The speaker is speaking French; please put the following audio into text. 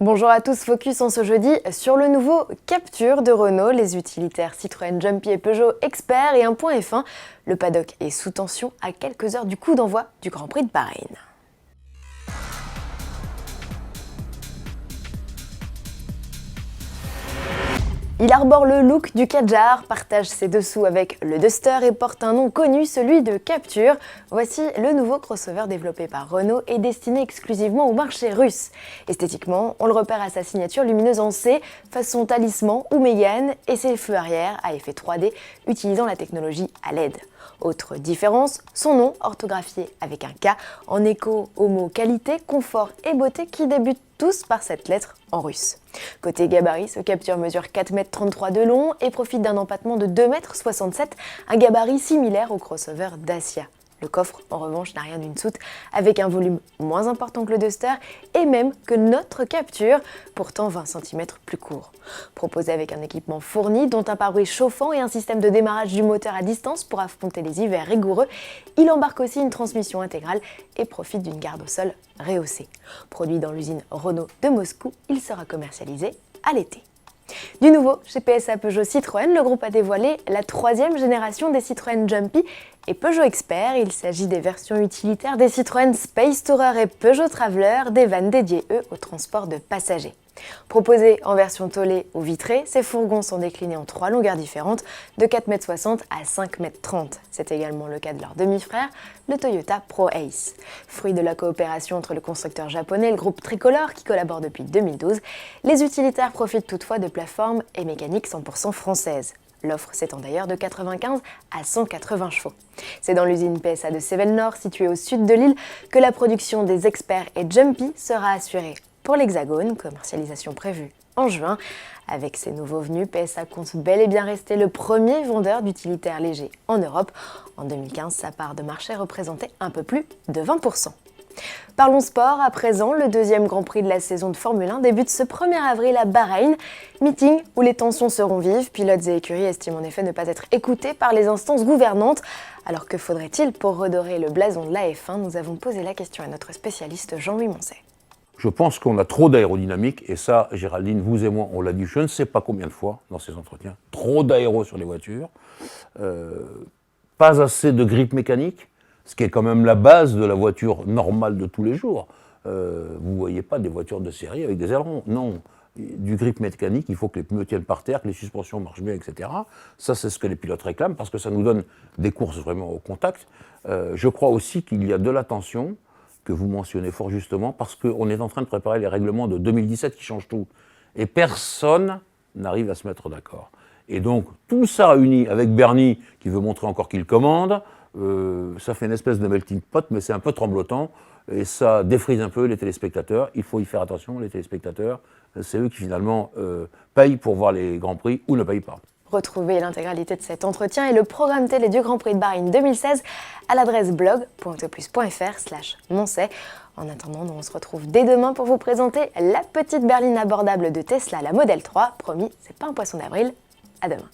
Bonjour à tous, focus en ce jeudi sur le nouveau Captur de Renault, les utilitaires Citroën Jumpy et Peugeot Expert et un point F1. Le paddock est sous tension à quelques heures du coup d'envoi du Grand Prix de Bahreïn. Il arbore le look du Kadjar, partage ses dessous avec le Duster et porte un nom connu, celui de Captur. Voici le nouveau crossover développé par Renault et destiné exclusivement au marché russe. Esthétiquement, on le repère à sa signature lumineuse en C, façon talisman ou Mégane, et ses feux arrière à effet 3D utilisant la technologie à LED. Autre différence, son nom orthographié avec un K en écho aux mots qualité, confort et beauté qui débutent tous par cette lettre en russe. Côté gabarit, ce Captur mesure 4,33 m de long et profite d'un empattement de 2,67 m, un gabarit similaire au crossover Dacia. Le coffre, en revanche, n'a rien d'une soute, avec un volume moins important que le Duster et même que notre Captur, pourtant 20 cm plus court. Proposé avec un équipement fourni, dont un pare-brise chauffant et un système de démarrage du moteur à distance pour affronter les hivers rigoureux, il embarque aussi une transmission intégrale et profite d'une garde au sol rehaussée. Produit dans l'usine Renault de Moscou, il sera commercialisé à l'été. Du nouveau, chez PSA Peugeot Citroën, le groupe a dévoilé la 3e génération des Citroën Jumpy et Peugeot Expert. Il s'agit des versions utilitaires des Citroën Space Tourer et Peugeot Traveller, des vannes dédiées, eux, au transport de passagers. Proposés en version tôlée ou vitrée, ces fourgons sont déclinés en 3 longueurs différentes, de 4,60 m à 5,30 m. C'est également le cas de leur demi-frère, le Toyota Pro-Ace. Fruit de la coopération entre le constructeur japonais et le groupe Tricolor qui collabore depuis 2012, les utilitaires profitent toutefois de plateformes et mécaniques 100% françaises. L'offre s'étend d'ailleurs de 95 à 180 chevaux. C'est dans l'usine PSA de Cévennes-Nord, située au sud de l'île, que la production des Experts et Jumpy sera assurée pour l'Hexagone, commercialisation prévue en juin. Avec ces nouveaux venus, PSA compte bel et bien rester le premier vendeur d'utilitaires légers en Europe. En 2015, sa part de marché représentait un peu plus de 20%. Parlons sport à présent, le 2e Grand Prix de la saison de Formule 1 débute ce 1er avril à Bahreïn. Meeting où les tensions seront vives, pilotes et écuries estiment en effet ne pas être écoutés par les instances gouvernantes. Alors que faudrait-il pour redorer le blason de la F1 ? Nous avons posé la question à notre spécialiste Jean-Louis Moncet. Je pense qu'on a trop d'aérodynamique, et ça, Géraldine, vous et moi, on l'a dit je ne sais pas combien de fois dans ces entretiens. Trop d'aéro sur les voitures, pas assez de grippe mécanique, ce qui est quand même la base de la voiture normale de tous les jours. Vous ne voyez pas des voitures de série avec des ailerons, non. Du grip mécanique, il faut que les pneus tiennent par terre, que les suspensions marchent bien, etc. Ça, c'est ce que les pilotes réclament, parce que ça nous donne des courses vraiment au contact. Je crois aussi qu'il y a de l'attention, que vous mentionnez fort justement, parce qu'on est en train de préparer les règlements de 2017 qui changent tout. Et personne n'arrive à se mettre d'accord. Et donc, tout ça réuni avec Bernie, qui veut montrer encore qu'il commande, ça fait une espèce de melting pot, mais c'est un peu tremblotant, et ça défrise un peu les téléspectateurs. Il faut y faire attention, les téléspectateurs, c'est eux qui finalement payent pour voir les Grands Prix ou ne payent pas. Retrouvez l'intégralité de cet entretien et le programme télé du Grand Prix de Bahreïn 2016 à l'adresse blog.autoplus.fr/Moncet. En attendant, on se retrouve dès demain pour vous présenter la petite berline abordable de Tesla, la Model 3. Promis, c'est pas un poisson d'avril. À demain.